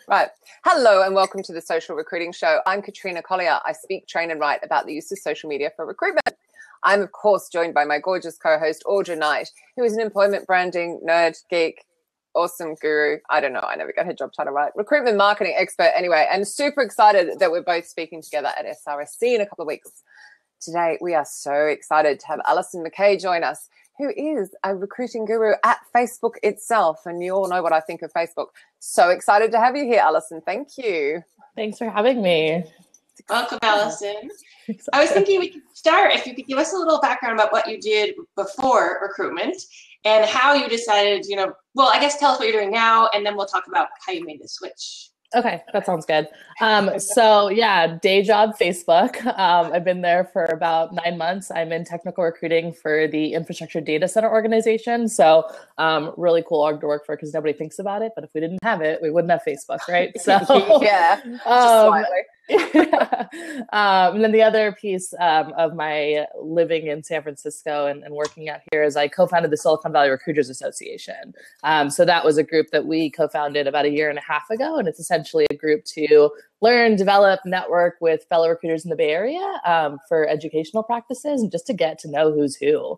Right. Hello and welcome to the Social Recruiting Show. I'm Katrina Collier. I speak, train and write about the use of social media for recruitment. I'm, of course, joined by my gorgeous co-host, Audra Knight, who is an employment branding nerd, geek, awesome guru. I don't know. I never got her job title right. Recruitment marketing expert anyway, and super excited that we're both speaking together at SRSC in a couple of weeks. Today, we are so excited to have Alison McKay join us, who is a recruiting guru at Facebook itself. And you all know what I think of Facebook. So excited to have you here, Alison. Thank you. Thanks for having me. Welcome, Alison. I was thinking we could start if you could give us a little background about what you did before recruitment and how you decided, well, I guess tell us what you're doing now, and then we'll talk about how you made the switch. Okay, that sounds good. So yeah, day job Facebook. I've been there for about 9 months. I'm in technical recruiting for the infrastructure data center organization. So really cool org to work for because nobody thinks about it. But if we didn't have it, we wouldn't have Facebook, right? So yeah, just slightly. Yeah. And then the other piece of my living in San Francisco and working out here is I co-founded the Silicon Valley Recruiters Association. So that was a group that we co-founded about 1.5 years ago. And it's essentially a group to learn, develop, network with fellow recruiters in the Bay Area for educational practices and just to get to know who's who,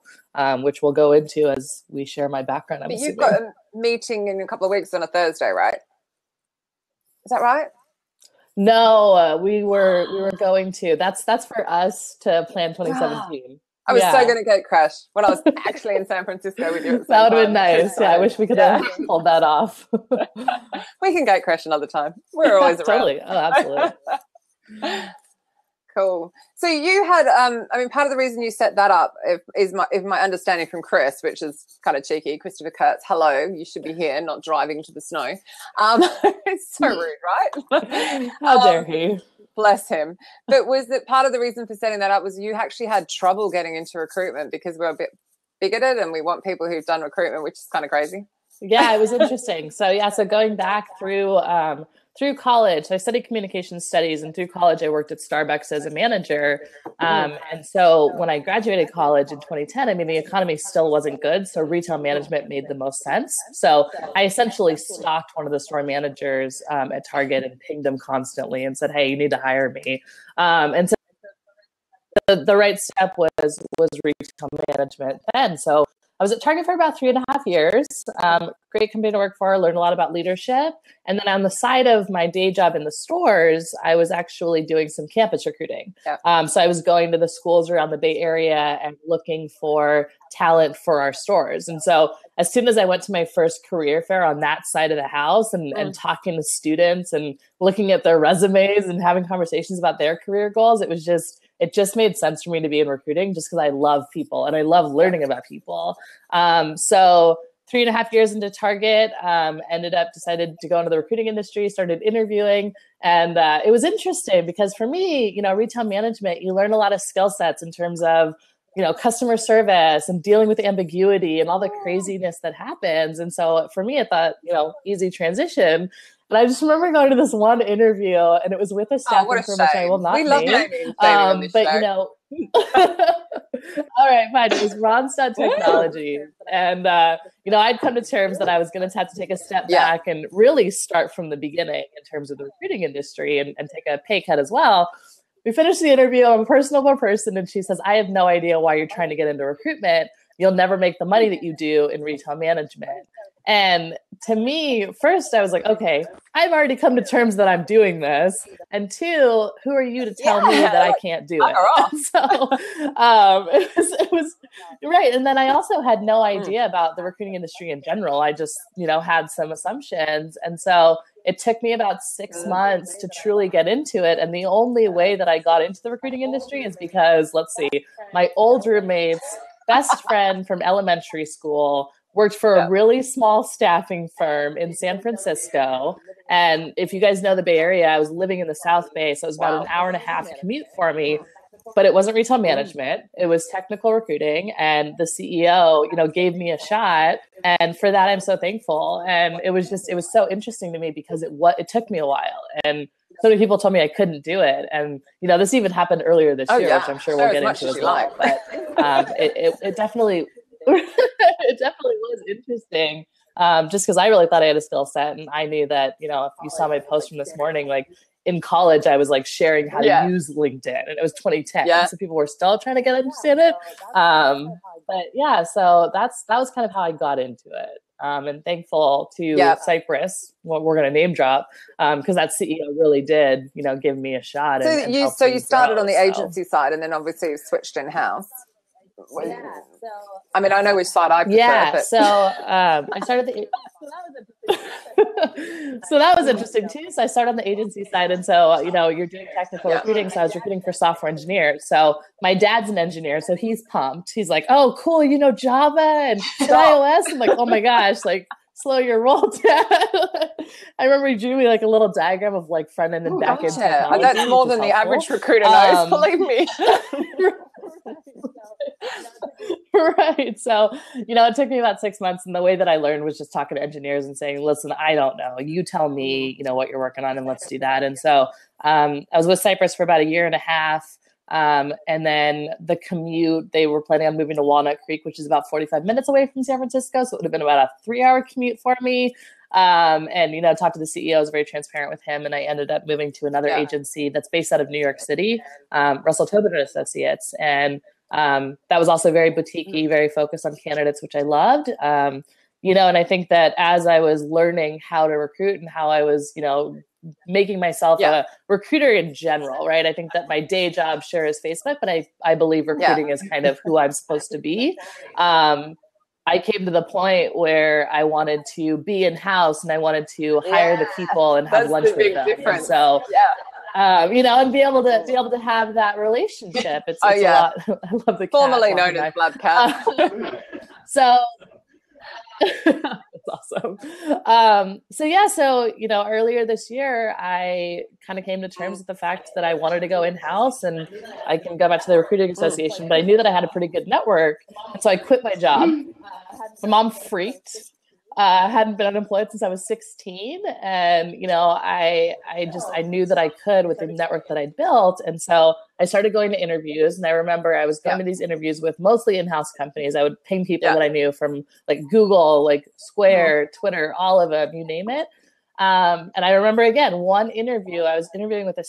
which we'll go into as we share my background. But you've got a meeting in a couple of weeks on a Thursday, right? Is that right? No, we were going to. That's for us to plan 2017. I was so going to gate crash when I was actually in San Francisco with you. That would have been nice. Yeah, I wish we could have pulled that off. We can gate crash another time. We're always around. Totally. Oh, absolutely. Cool. So you had, part of the reason you set that up is my understanding from Chris, which is kind of cheeky. Christopher Kurtz, hello, you should be here, not driving to the snow. It's so rude, right? How dare he? Bless him. But was that part of the reason for setting that up was you actually had trouble getting into recruitment because we're a bit bigoted and we want people who've done recruitment, which is kind of crazy. Yeah, it was interesting. So going back through college, so I studied communication studies, and through college, I worked at Starbucks as a manager. And so when I graduated college in 2010, the economy still wasn't good. So retail management made the most sense. So I essentially stalked one of the store managers at Target and pinged him constantly and said, hey, you need to hire me. And so the right step was retail management then. So I was at Target for about 3.5 years. Great company to work for, learned a lot about leadership. And then on the side of my day job in the stores, I was actually doing some campus recruiting. Yeah. So I was going to the schools around the Bay Area and looking for talent for our stores. And so as soon as I went to my first career fair on that side of the house and talking to students and looking at their resumes and having conversations about their career goals, it just made sense for me to be in recruiting just because I love people and I love learning about people. So 3.5 years into Target, decided to go into the recruiting industry, started interviewing. And it was interesting because for me, retail management, you learn a lot of skill sets in terms of, customer service and dealing with ambiguity and all the craziness that happens. And so for me, I thought, easy transition. And I just remember going to this one interview, and it was with a staffing firm, which I will not name. We love naming on this show. All right, fine. It was Randstad Technology. And, I'd come to terms that I was going to have to take a step back and really start from the beginning in terms of the recruiting industry and take a pay cut as well. We finished the interview. I'm a personable person. And she says, I have no idea why you're trying to get into recruitment. You'll never make the money that you do in retail management. And to me, first, I was like, okay, I've already come to terms that I'm doing this. And two, who are you to tell me that I can't do it? So it was right. And then I also had no idea about the recruiting industry in general. I just, had some assumptions. And so it took me about 6 months to truly get into it. And the only way that I got into the recruiting industry is because, my old roommate's best friend from elementary school worked for a really small staffing firm in San Francisco. And if you guys know the Bay Area, I was living in the South Bay. So it was about an 1.5-hour commute for me. But it wasn't retail management. It was technical recruiting. And the CEO, gave me a shot. And for that, I'm so thankful. And it was so interesting to me because it took me a while. And so many people told me I couldn't do it. And, this even happened earlier this year, which I'm sure we'll get into as well. But it definitely, it definitely was interesting. just because I really thought I had a skill set. And I knew that, you know, if you saw my post from this morning, like in college, I was like sharing how to use LinkedIn, and it was 2010. So people were still trying to get understand it. But yeah, so that was kind of how I got into it. And thankful to Cypress, what we're going to name drop, because that CEO really did, you know, give me a shot. So you started on the agency side, and then obviously you switched in house. I mean, I know which side I prefer. But... So I started the. So that was interesting too. So I started on the agency side, and so you know, you're doing technical recruiting. So I was recruiting for software engineers. So my dad's an engineer, so he's pumped. He's like, "Oh, cool, you know Java and iOS." I'm like, "Oh my gosh, like." Slow your roll down. I remember he drew me like a little diagram of like front end and back end technology. That's more than the average recruiter knows, believe me. Right. So, you know, it took me about 6 months, and the way that I learned was just talking to engineers and saying, listen, I don't know. You tell me, you know, what you're working on, and let's do that. And so I was with Cypress for about 1.5 years. And then the commute, they were planning on moving to Walnut Creek, which is about 45 minutes away from San Francisco. So it would have been about a 3-hour commute for me. And, you know, talked to the CEO, I was very transparent with him. And I ended up moving to another agency that's based out of New York City, Russell Tobin and Associates. And that was also very boutique-y, very focused on candidates, which I loved. You know, and I think that as I was learning how to recruit and how I was, you know, making myself a recruiter in general, right? I think that my day job sure is Facebook, but I believe recruiting is kind of who I'm supposed to be. I came to the point where I wanted to be in-house, and I wanted to hire the people and have lunch with them. And so, you know, and be able to have that relationship. It's a lot. I love the cat. Formerly known as Blood Cat. So that's awesome. So, you know, earlier this year, I kind of came to terms with the fact that I wanted to go in-house, and I can go back to the recruiting association, but I knew that I had a pretty good network. And so I quit my job. My mom freaked. Hadn't been unemployed since I was 16. And, you know, I knew that I could with the network that I'd built. And so I started going to interviews. And I remember I was going to these interviews with mostly in-house companies. I would ping people that I knew from like Google, like Square, Twitter, all of them, you name it. And I remember, again, one interview, I was interviewing with a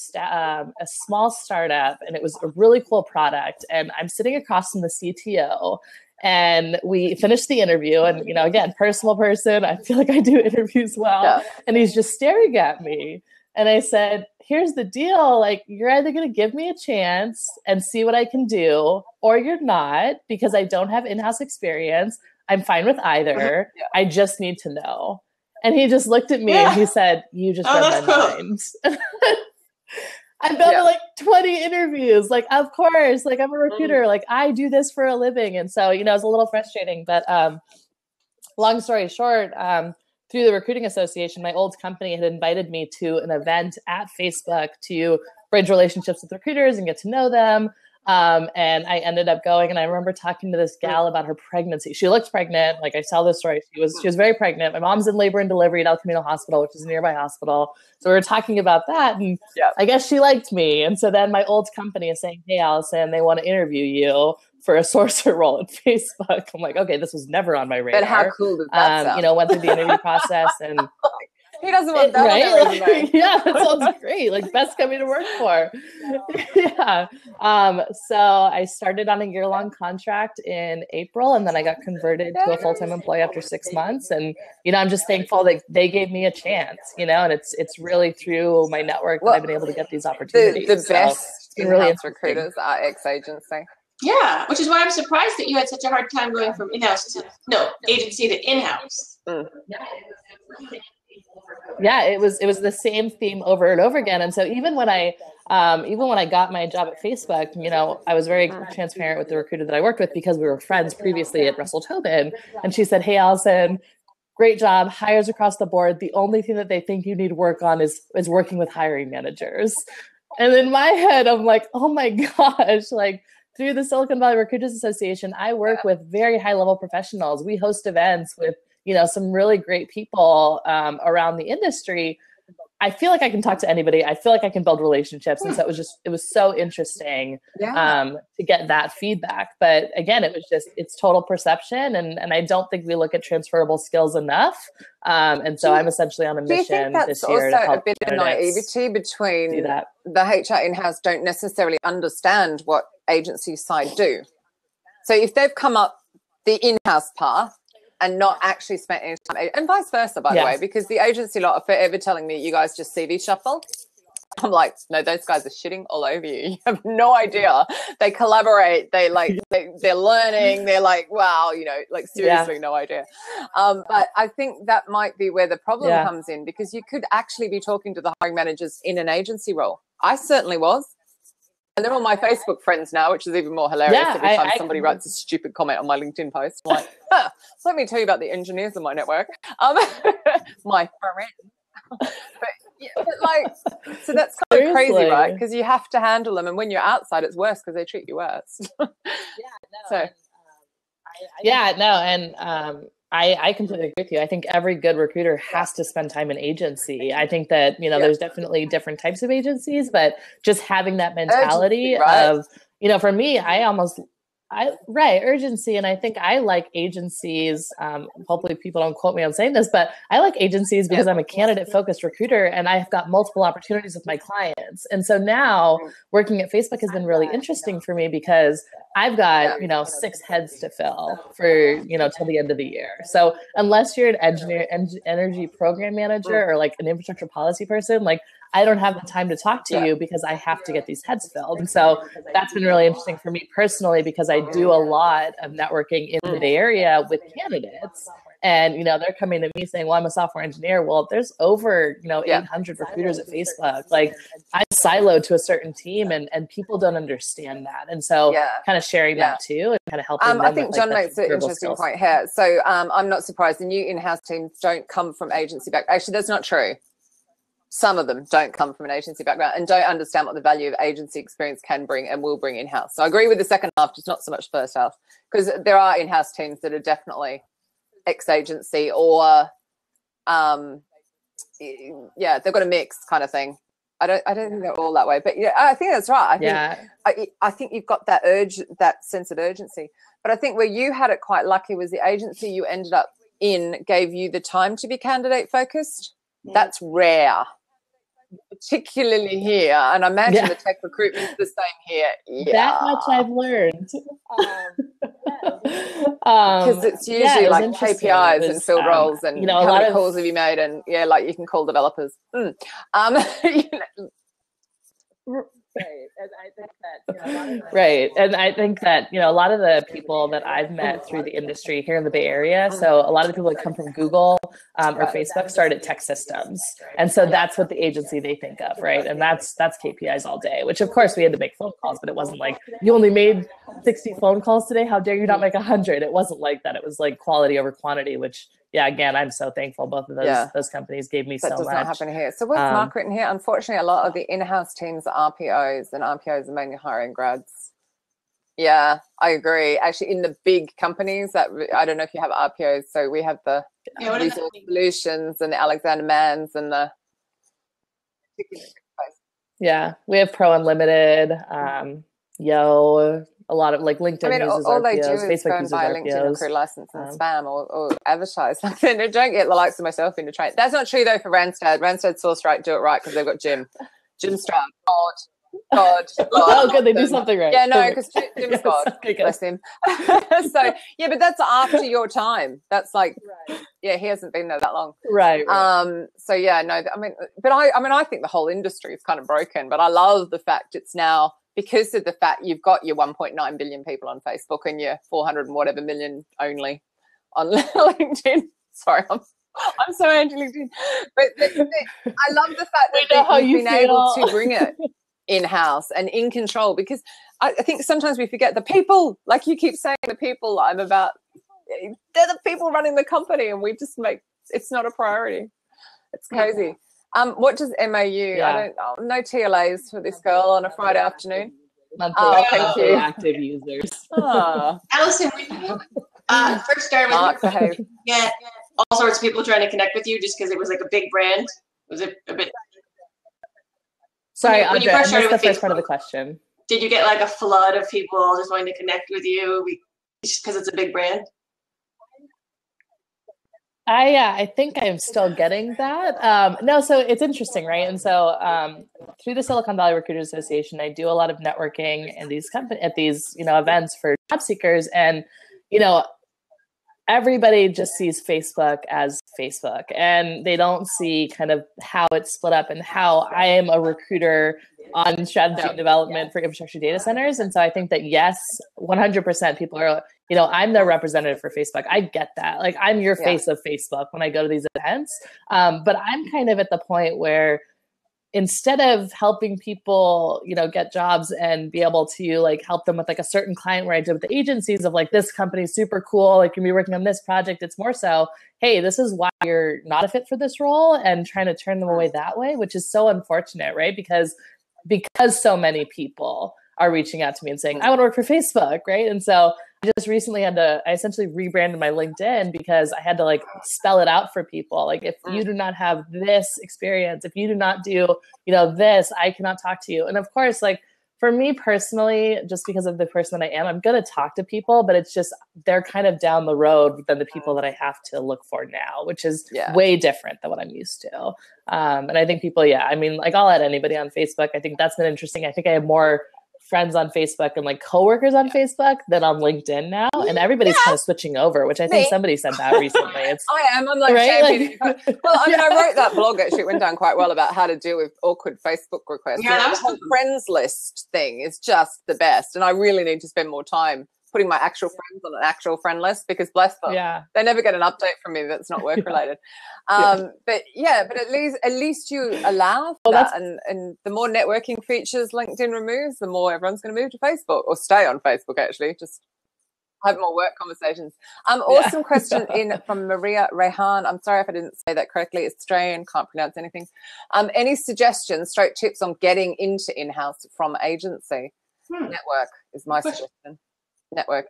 small startup, and it was a really cool product. And I'm sitting across from the CTO. And we finished the interview, and, you know, again, personal person, I feel like I do interviews well. And he's just staring at me. And I said, here's the deal. Like, you're either going to give me a chance and see what I can do, or you're not, because I don't have in-house experience. I'm fine with either. I just need to know. And he just looked at me and he said, you just read my mind. I've done like 20 interviews. Like, of course, like I'm a recruiter, like I do this for a living. And so, you know, it's a little frustrating, but long story short, through the recruiting association, my old company had invited me to an event at Facebook to bridge relationships with recruiters and get to know them. And I ended up going, and I remember talking to this gal about her pregnancy. She looked pregnant. Like, I tell this story. She was very pregnant. My mom's in labor and delivery at El Camino Hospital, which is a nearby hospital. So we were talking about that, and I guess she liked me. And so then my old company is saying, hey, Allison, they want to interview you for a sourcer role at Facebook. I'm like, okay, this was never on my radar. But how cool does that sound? You know, went through the interview process, and he doesn't want that, right? Like, yeah, that sounds great. Like, best company to work for. So I started on a year-long contract in April, and then I got converted to a full-time employee after 6 months. And, you know, I'm just thankful that they gave me a chance, you know, and it's really through my network that I've been able to get these opportunities. The best really recruiters are ex-agency. Yeah, which is why I'm surprised that you had such a hard time going from in-house to, agency to in-house. Yeah, it was the same theme over and over again. And so even when I got my job at Facebook, you know, I was very transparent with the recruiter that I worked with, because we were friends previously at Russell Tobin. And she said, hey, Allison, great job, hires across the board. The only thing that they think you need work on is working with hiring managers. And in my head, I'm like, oh my gosh, like, through the Silicon Valley Recruiters Association, I work with very high level professionals. We host events with, you know, some really great people around the industry. I feel like I can talk to anybody. I feel like I can build relationships. And so it was so interesting to get that feedback. But again, it's total perception. And I don't think we look at transferable skills enough. And so I'm essentially on a mission this year to help a bit of naivety between the HR in-house don't necessarily understand what agency side do. So if they've come up the in-house path and not actually spent any time, and vice versa, by the way, because the agency lot are forever telling me you guys just CV shuffle. I'm like, no, those guys are shitting all over you. You have no idea. They collaborate. They they're learning. They're like, wow, you know, like seriously, no idea. But I think that might be where the problem comes in, because you could actually be talking to the hiring managers in an agency role. I certainly was. And they're all my Facebook friends now, which is even more hilarious. Every time somebody writes a stupid comment on my LinkedIn post, I'm like, let me tell you about the engineers in my network. My friend. but like, so that's kind of crazy, right? Because you have to handle them. And when you're outside, it's worse because they treat you worse. I completely agree with you. I think every good recruiter has to spend time in agency. I think that, you know, there's definitely different types of agencies, but just having that mentality of, you know, for me, urgency. And I think I like agencies. Hopefully people don't quote me on saying this, but I like agencies because I'm a candidate focused recruiter and I've got multiple opportunities with my clients. And so now working at Facebook has been really interesting for me because I've got, you know, 6 heads to fill for, you know, till the end of the year. So unless you're an energy program manager or like an infrastructure policy person, like I don't have the time to talk to you because I have to get these heads filled. And so that's been really interesting for me personally, because I do a lot of networking in the Bay Area with candidates. And, you know, they're coming to me saying, well, I'm a software engineer. Well, there's over, you know, 800 recruiters at Facebook. Like I'm siloed to a certain team and people don't understand that. And so kind of sharing that too and kind of helping them. I think with, John like, makes an interesting point here. So I'm not surprised the new in-house teams don't come from agency background. Actually, that's not true. Some of them don't come from an agency background and don't understand what the value of agency experience can bring and will bring in-house. So I agree with the second half, just not so much first half, because there are in-house teams that are definitely ex-agency or, they've got a mix kind of thing. I don't think they're all that way, but yeah, I think that's right. I think you've got that that sense of urgency. But I think where you had it quite lucky was the agency you ended up in gave you the time to be candidate focused. That's rare. Particularly here, and I imagine the tech recruitment's the same here. That much I've learned. Because it's usually like KPIs and field roles and, you know, how many calls have you made, and like you can call developers. You know. Right. And I think that, you know, a lot of the people that I've met through the industry here in the Bay Area, so a lot of the people that come from Google or Facebook started tech systems. And so that's what the agency they think of, right? And that's KPIs all day, which of course we had to make phone calls, but it wasn't like you only made 60 phone calls today. How dare you not make 100? It wasn't like that. It was like quality over quantity, which again, I'm so thankful both of those companies gave me so much. That does not happen here. So what's Mark written here? Unfortunately, a lot of the in-house teams are RPOs, and RPOs are mainly hiring grads. Yeah, I agree. Actually, in the big companies, that I don't know if you have RPOs. So we have the Resource Solutions and the Alexander Manns and the we have Pro Unlimited, a lot of like LinkedIn uses all RPOs, they do Facebook is go and buy a LinkedIn recruit license and spam or advertise. Like, they don't get the likes of myself into train. That's not true though for Randstad. Randstad source right, do it right, because they've got Jim Stroud. God. Oh, good, they do something right. Yeah, no, because Jim's God, bless him. So but that's after your time. That's like, he hasn't been there that long. Right. So I think the whole industry is kind of broken. But I love the fact it's now, because of the fact you've got your 1.9 billion people on Facebook and your 400 and whatever million only on LinkedIn. Sorry, I'm so anti-LinkedIn. But I love the fact that you've been able to bring it in-house and in control, because I think sometimes we forget the people, like you keep saying, the people I'm about, they're the people running the company, and we just it's not a priority. It's crazy. What does MAU? I don't no TLAs for this girl on a Friday afternoon. Thank you. Active users. Allison, when you first started with get all sorts of people trying to connect with you just because it was like a big brand? Was it a bit? Sorry, when you Audra, first I started missed the with first part of the Facebook, question. did you get like a flood of people just wanting to connect with you just because it's a big brand? I think I'm still getting that. No, so it's interesting, right? And so through the Silicon Valley Recruiters Association, I do a lot of networking in these at these events for job seekers, and everybody just sees Facebook as Facebook, and they don't see kind of how it's split up and how I am a recruiter on strategy and development for infrastructure data centers. And so I think that, yes, 100% people are, I'm their representative for Facebook. I get that. Like, I'm your face of Facebook when I go to these events. But I'm kind of at the point where, instead of helping people, get jobs and be able to like help them with like a certain client, where I did with the agencies of like, this company's super cool, like, can be working on this project. It's more so, hey, this is why you're not a fit for this role, and trying to turn them away that way, which is so unfortunate, right? Because so many people are reaching out to me and saying, I want to work for Facebook, right? And so I just recently I essentially rebranded my LinkedIn, because I had to like spell it out for people. Like, if you do not have this experience, if you do not do, this, I cannot talk to you. And of course, like, for me personally, just because of the person that I am, I'm going to talk to people, but it's just, they're kind of down the road than the people that I have to look for now, which is way different than what I'm used to. And I think people, I mean, like, I'll add anybody on Facebook. I think that's been interesting. I think I have more friends on Facebook and like coworkers on Facebook than on LinkedIn now, and everybody's kind of switching over, which I think somebody said that recently. I'm like, right? Well, I mean, I wrote that blog, actually. It went down quite well about how to deal with awkward Facebook requests. Yeah, the whole friends list thing is just the best, and I really need to spend more time putting my actual friends on an actual friend list, because bless them, they never get an update from me that's not work related. But at least you allow for that, and the more networking features LinkedIn removes, the more everyone's going to move to Facebook, or stay on Facebook, actually, just have more work conversations. Awesome question in from Maria Rehan. I'm sorry if I didn't say that correctly. It's Australian, can't pronounce anything. Any suggestions, tips on getting into in-house from agency? Network is my suggestion. Network.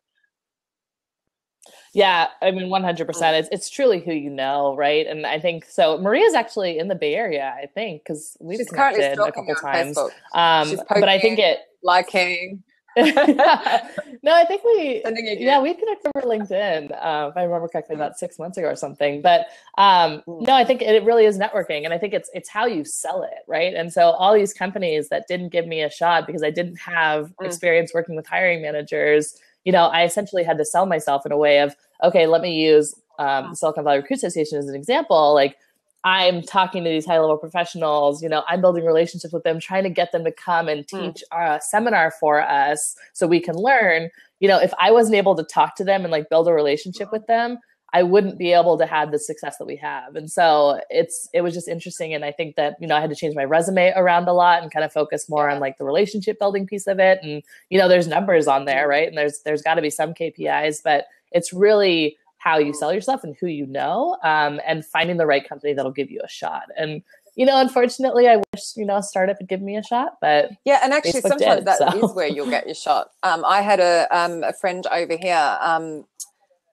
Yeah, I mean, 100%. It's truly who you know, right? And I think so. Maria's actually in the Bay Area, I think, because we've connected a couple times. But I think liking. No, I think we connected over LinkedIn, if I remember correctly, about 6 months ago or something. But no, I think it really is networking, and I think it's how you sell it, right? And so all these companies that didn't give me a shot because I didn't have experience working with hiring managers, I essentially had to sell myself in a way of, okay, let me use the Silicon Valley Recruit Association as an example. Like, I'm talking to these high-level professionals, I'm building relationships with them, trying to get them to come and teach a seminar for us so we can learn. If I wasn't able to talk to them and like build a relationship with them, I wouldn't be able to have the success that we have. And so it was just interesting. And I think that, I had to change my resume around a lot and kind of focus more on like the relationship building piece of it. And, there's numbers on there, right? And there's got to be some KPIs, but it's really how you sell yourself and who you know, and finding the right company that'll give you a shot. And, unfortunately, I wish, a startup would give me a shot, but and actually Facebook sometimes that is where you'll get your shot. I had a friend over here.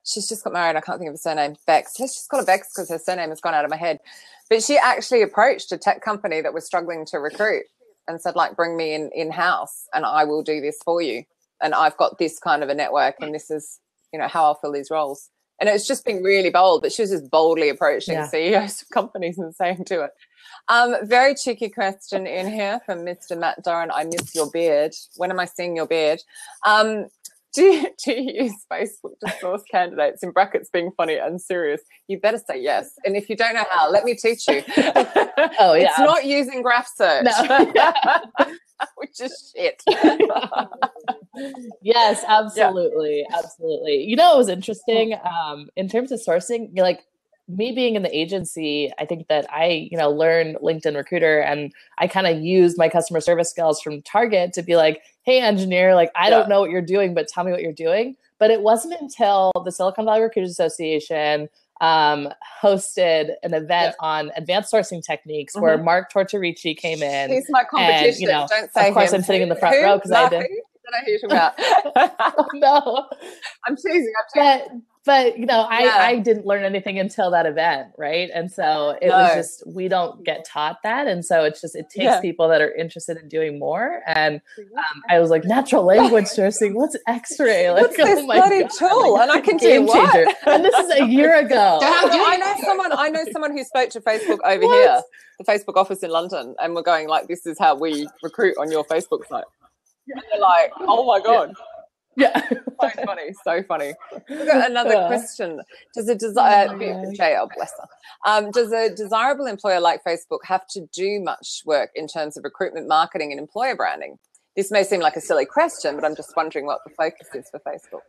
She's just got married. I can't think of her surname. Bex. Let's just call her Bex because her surname has gone out of my head. But she actually approached a tech company that was struggling to recruit and said, like, bring me in-house and I will do this for you. And I've got this kind of a network, and this is, how I'll fill these roles. And it's just been really bold, but she was just boldly approaching CEOs of companies and saying to it. Very cheeky question in here from Mr. Matt Doran. I miss your beard. When am I seeing your beard? Do you use Facebook to source candidates, in brackets being funny and serious? You better say yes. And if you don't know how, let me teach you. It's not using graph search. No. Which is shit. Yes, absolutely. Absolutely. It was interesting in terms of sourcing, like, me being in the agency, I think that I, learned LinkedIn Recruiter, and I kind of used my customer service skills from Target to be like, hey, engineer, like, I don't know what you're doing, but tell me what you're doing. But it wasn't until the Silicon Valley Recruiters Association hosted an event on advanced sourcing techniques where Mark Tortorici came in. He's my competition. And, don't say of course, him. I'm sitting in the front row because I did. know who you're talking about. No. I'm teasing. But I didn't learn anything until that event, right? And so it was just, we don't get taught that. And so it takes people that are interested in doing more. And I was like, natural language sourcing, what's X-ray? Like, what's this bloody tool? Like, and I can do what? And this is a year ago. I know someone who spoke to Facebook over here, the Facebook office in London, and we're going like, this is how we recruit on your Facebook site. And they're like, oh my God. Yeah. So funny. We've got another question. Does a desirable employer like Facebook have to do much work in terms of recruitment, marketing, and employer branding? This may seem like a silly question, but I'm just wondering what the focus is for Facebook.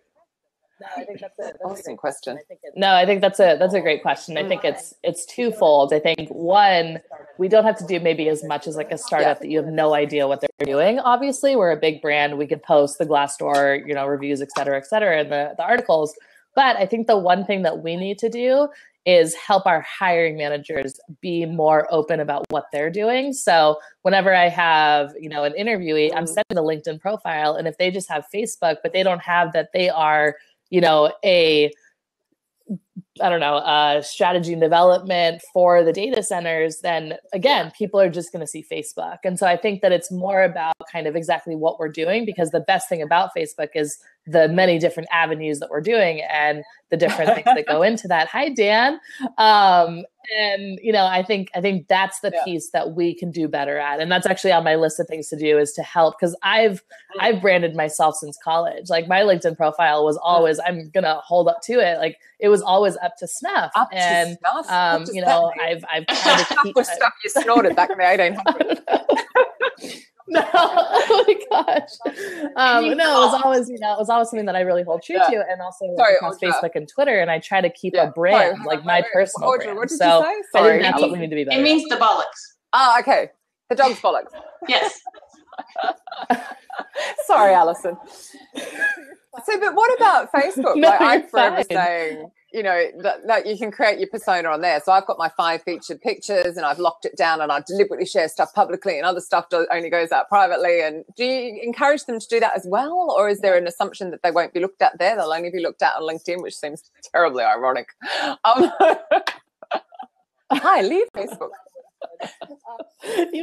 No, I think that's an awesome question. I think that's a great question. I think it's twofold. I think one, we don't have to do maybe as much as like a startup that you have no idea what they're doing. Obviously, we're a big brand. We could post the Glassdoor, reviews, et cetera, and the articles. But I think the one thing that we need to do is help our hiring managers be more open about what they're doing. So whenever I have, an interviewee, I'm sending the LinkedIn profile, and if they just have Facebook, but they don't have that they are strategy and development for the data centers, then again, people are just going to see Facebook. And so I think that it's more about kind of exactly what we're doing, because the best thing about Facebook is the many different avenues that we're doing and the different things that go into that. Hi, Dan. And, I think that's the piece that we can do better at. And that's actually on my list of things to do, is to help, because I've branded myself since college. Like, my LinkedIn profile was always, I'm going to hold up to it. Like, it was always up to snuff. I've tried to keep the stuff you snorted back in the 1800s. No, oh my gosh. It was always something that I really hold true to, and also across Facebook and Twitter. And I try to keep a brand, my personal brand. What did you say? Sorry. I think that's what we need to be better. It means the bollocks. Oh, okay. The dog's bollocks. Yes. Sorry, Alison. So, but what about Facebook? No, I'm forever saying, that you can create your persona on there. So I've got my 5 featured pictures, and I've locked it down, and I deliberately share stuff publicly, and other stuff only goes out privately. And do you encourage them to do that as well? Or is there an assumption that they won't be looked at there? They'll only be looked at on LinkedIn, which seems terribly ironic. Hi, leave Facebook.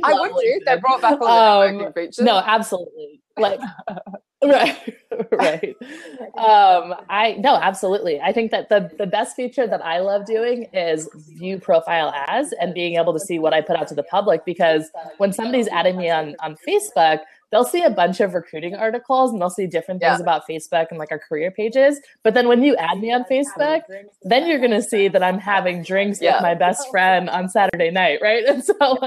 I would do. They brought back all the networking features. No, absolutely. Like, right. Absolutely. I think that the best feature that I love doing is view profile ads and being able to see what I put out to the public, because when somebody's adding me on Facebook, they'll see a bunch of recruiting articles, and they'll see different things about Facebook and like our career pages. But then when you add me on Facebook, then you're going to see that I'm having drinks with my best friend on Saturday night. Right. And so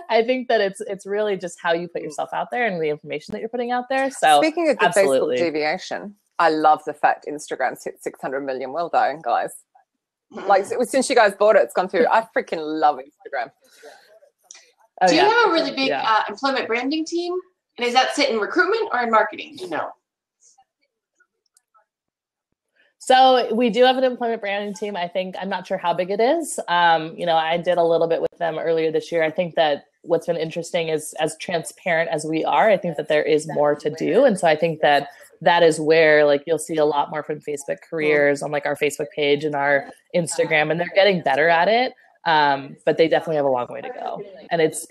I think that it's really just how you put yourself out there and the information that you're putting out there. So speaking of the Facebook deviation, I love the fact Instagram's hit 600 million. Well done, guys. Like, since you guys bought it, it's gone through. I freaking love Instagram. Do you have a really big employment branding team? And does that sit in recruitment or in marketing? So we do have an employment branding team. I'm not sure how big it is. I did a little bit with them earlier this year. I think that what's been interesting is, as transparent as we are, I think that there is more to do. And so I think that is where, like, you'll see a lot more from Facebook careers on like our Facebook page and our Instagram, and they're getting better at it. But they definitely have a long way to go, and it's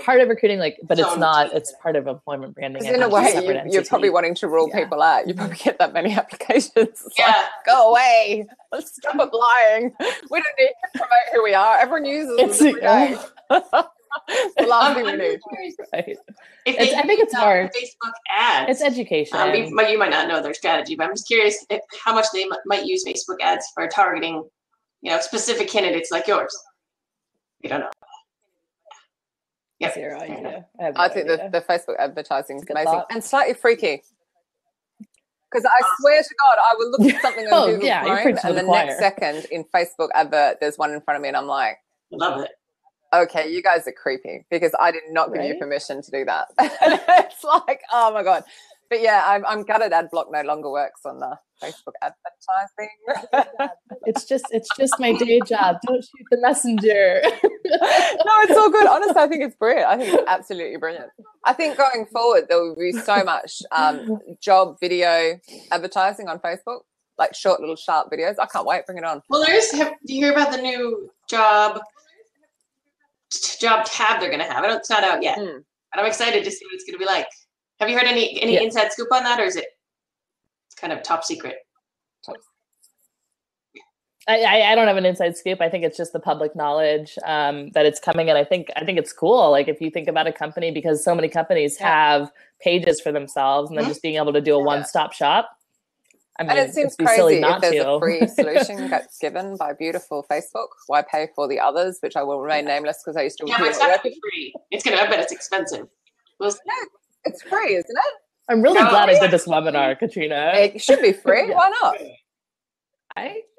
part of recruiting, but it's part of employment branding. In a way, you're probably wanting to rule people out. You probably get that many applications. It's like, go away. Let's stop lying. We don't need to promote who we are. Everyone uses us every day. The last thing we need. Right. I think it's hard. Facebook ads. It's education. You might not know their strategy, but I'm just curious how much they might use Facebook ads for targeting specific candidates like yours. You don't know. Yeah. Zero idea. I think the Facebook advertising is amazing and slightly freaky. Because I swear to God, I will look at something on Google Chrome, and the next second in Facebook advert, there's one in front of me, and I'm like, love it. Okay, you guys are creepy, because I did not give you permission to do that. It's like, oh my God. But yeah, I'm gutted AdBlock no longer works on the Facebook advertising. It's just my day job. Don't shoot the messenger. No, it's all good. Honestly, I think it's brilliant. I think it's absolutely brilliant. I think going forward, there will be so much job video advertising on Facebook, like short little sharp videos. I can't wait. Bring it on. Well, do you hear about the new job tab they're going to have? It's not out yet. And I'm excited to see what it's going to be like. Have you heard any inside scoop on that, or is it kind of top secret? I don't have an inside scoop. I think it's just the public knowledge that it's coming. And I think it's cool. Like if you think about a company, because so many companies have pages for themselves, and then just being able to do a one-stop shop. I mean, and it seems crazy if there's a free solution that's given by beautiful Facebook. Why pay for the others, which I will remain nameless because I used to. Yeah, but it's not going to be free. I bet it's expensive. No, it's free, isn't it? I'm really glad I did this webinar, Katrina. It should be free. Why not?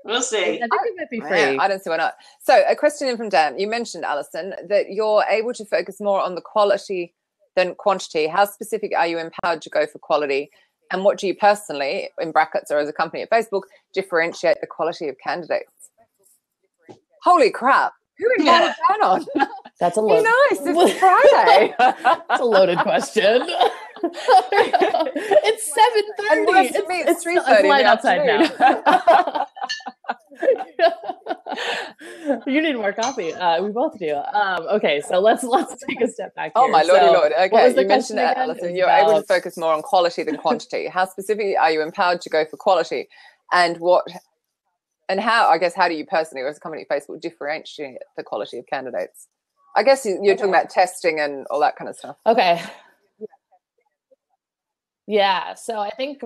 We'll see. I think it might be free. I don't see why not. So a question in from Dan. You mentioned, Alison, that you're able to focus more on the quality than quantity. How specific are you empowered to go for quality? And what do you personally, in brackets or as a company at Facebook, differentiate the quality of candidates? Holy crap. Who invited Dan on? That's a loaded. Nice. It's Friday. That's a loaded question. It's 7:30. It's 3:30. It's light outside now. You need more coffee. We both do. Okay, so let's take a step back here. Oh my lordy lord. Okay, you mentioned that, Alison. You're able to focus more on quality than quantity. How specifically are you empowered to go for quality? And how do you personally, or as a company at Facebook, differentiate the quality of candidates? I guess you're talking about testing and all that kind of stuff. Okay. Yeah. So I think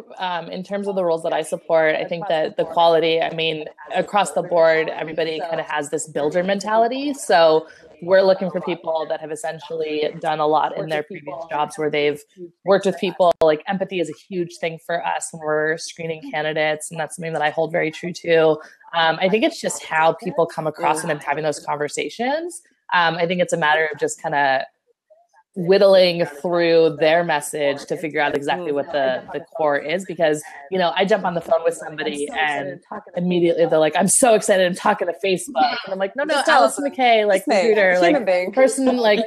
in terms of the roles that I support, I think that the quality, I mean, across the board, everybody kind of has this builder mentality. So we're looking for people that have essentially done a lot in their previous jobs where they've worked with people. Like empathy is a huge thing for us when we're screening candidates. And that's something that I hold very true to. I think it's just how people come across and having those conversations. I think it's a matter of just kind of whittling through their message to figure out exactly what the core is, because I jump on the phone with somebody and immediately they're like, I'm so excited, I'm talking to Facebook, and I'm like, no, Alison McKay, like recruiter, like person, like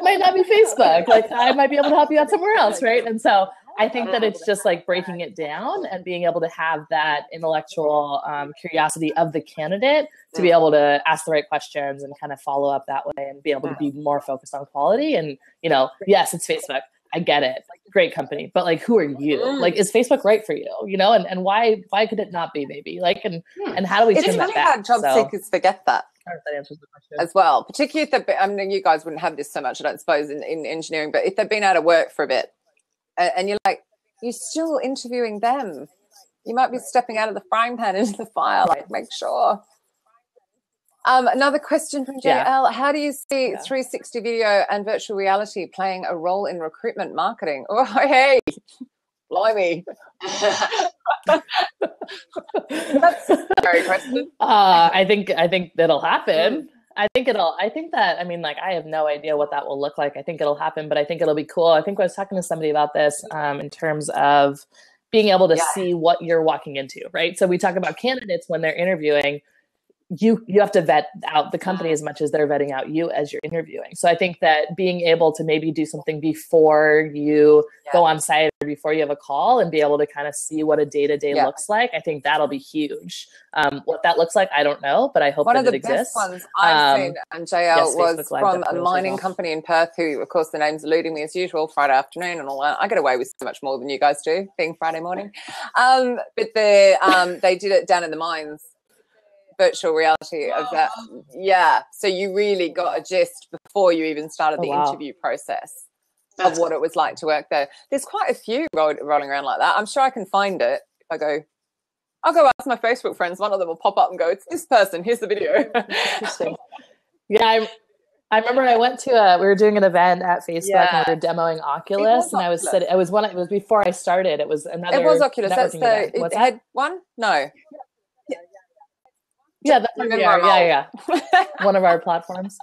might not be Facebook, like I might be able to help you out somewhere else, right? And so I think that it's just like breaking it down and being able to have that intellectual curiosity of the candidate to be able to ask the right questions and kind of follow up that way and be able to be more focused on quality. And, yes, it's Facebook. I get it. Great company. But like, who are you? Like, is Facebook right for you? And why could it not be, maybe? Like, and how do we turn that back? It's funny how job seekers forget that. That answers the question. As well, particularly if you guys wouldn't have this so much, I don't suppose, in engineering, but if they've been out of work for a bit, and you're like, you're still interviewing them. You might be stepping out of the frying pan into the fire. Like, make sure. Another question from JL. How do you see 360 video and virtual reality playing a role in recruitment marketing? Oh, hey, blimey. That's a scary question. I think that'll happen. I think that, I have no idea what that will look like. I think it'll happen, but I think it'll be cool. I think I was talking to somebody about this in terms of being able to see what you're walking into, right? So we talk about candidates when they're interviewing. You have to vet out the company as much as they're vetting out you as you're interviewing. So I think that being able to maybe do something before you go on site or before you have a call and be able to kind of see what a day-to-day looks like, I think that'll be huge. What that looks like, I don't know, but I hope that it exists. One of the best ones I've seen, and JL, was from a mining company in Perth who, of course, the name's eluding me as usual, Friday afternoon and all that. I get away with so much more than you guys do, being Friday morning. But they did it down in the mines. Virtual reality of that. Yeah. So you really got a gist before you even started the interview process of what it was like to work there. There's quite a few rolling around like that. I'm sure I can find it. If I'll go ask my Facebook friends. One of them will pop up and go, it's this person. Here's the video. Interesting. Yeah. I remember I went to we were doing an event at Facebook and we were demoing Oculus, and I was sitting, it was before I started. It was Oculus. That's the head one? No. Yeah, that's VR. Yeah. One of our platforms.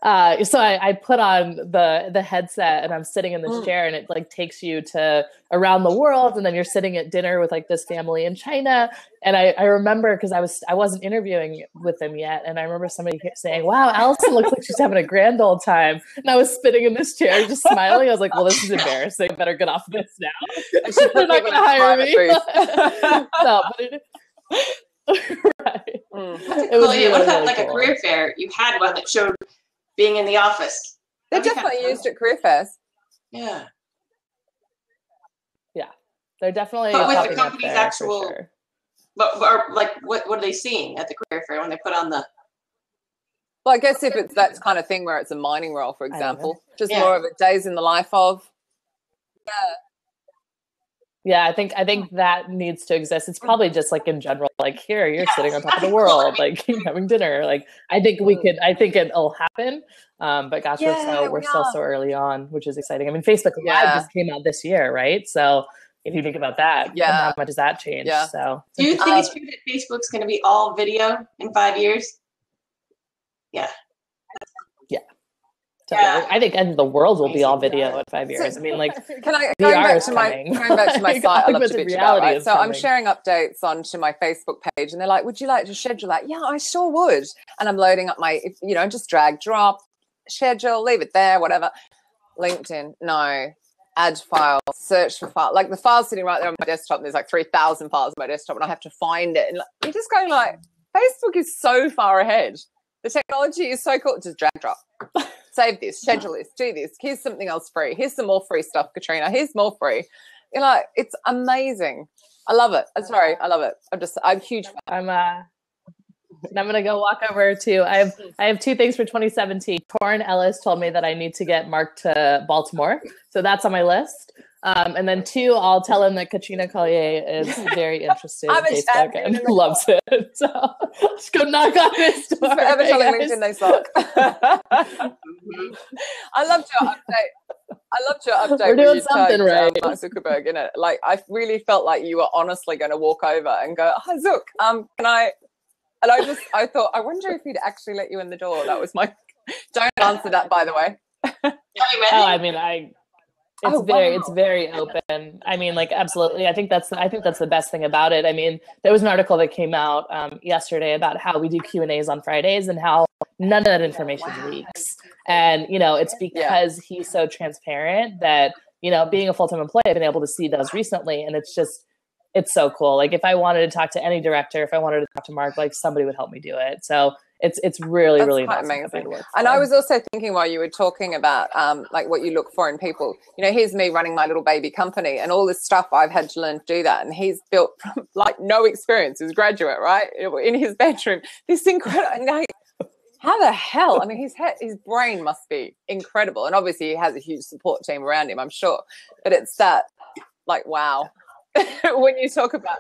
So I put on the headset and I'm sitting in this chair, and it like takes you to around the world, and then you're sitting at dinner with like this family in China. And I remember, because I wasn't interviewing with them yet, and I remember somebody saying, "Wow, Allison looks like she's having a grand old time." And I was sitting in this chair just smiling. I was like, "Well, this is embarrassing. I better get off this now. They're not going to hire me." No, but it, right. It was really, what about like cool. A career fair? You had one that showed being in the office. They're definitely used at career fairs. Yeah. Yeah. They're definitely. But with the company's actual, sure. But like, what are they seeing at the career fair when they put on the? Well, I guess if it's that kind of thing where it's a mining role, for example, just more of a days in the life of. Yeah. Yeah, I think that needs to exist. It's probably just like in general, like here you're sitting on top of the world, like having dinner. Like I think it'll happen. But gosh, we're still so early on, which is exciting. I mean, Facebook Live just came out this year, right? So if you think about that, how much has that changed? Yeah. So do you think it's true that Facebook's going to be all video in 5 years? Yeah. Yeah. Totally. I think the world will be all video in 5 years. I mean, like, going back to my site, I love to bitch about, right? So I'm sharing updates onto my Facebook page, and they're like, "Would you like to schedule that?" Yeah, I sure would. And I'm loading up my, just drag, drop, schedule, leave it there, whatever. LinkedIn, no. Add file, search for file. Like the file's sitting right there on my desktop, and there's like 3,000 files on my desktop, and I have to find it. And you're just going like, Facebook is so far ahead. The technology is so cool. Just drag, drop. Save this, schedule this, do this. Here's something else free. Here's some more free stuff, Katrina. Here's more free. It's amazing. I love it. I'm sorry. I love it. I'm huge fan. I'm gonna go walk over to. I have 2 things for 2017. Torrin Ellis told me that I need to get Mark to Baltimore, so that's on my list. And then 2, I'll tell him that Katrina Collier is very interested in Facebook and loves it. So just go knock on his door. Forever telling LinkedIn they suck. I loved your update. We're doing something right. Mark Zuckerberg in it. Like I really felt like you were honestly going to walk over and go, "Hi Zuck, can I?" And I thought, I wonder if he'd actually let you in the door. That was my. Don't answer that, by the way. I mean, it's very open. I mean, like, absolutely. I think that's the best thing about it. I mean, there was an article that came out yesterday about how we do Q&As on Fridays and how none of that information leaks. And, it's because he's so transparent that, being a full-time employee, I've been able to see those recently. And it's so cool. Like if I wanted to talk to any director, if I wanted to talk to Mark, like somebody would help me do it. So it's really, really amazing. And I was also thinking while you were talking about like what you look for in people, here's me running my little baby company and all this stuff I've had to learn to do that. And he's built from like no experience, he's a graduate, right? In his bedroom, this incredible, how the hell? I mean, his brain must be incredible. And obviously he has a huge support team around him, I'm sure. But it's that like, wow. When you talk about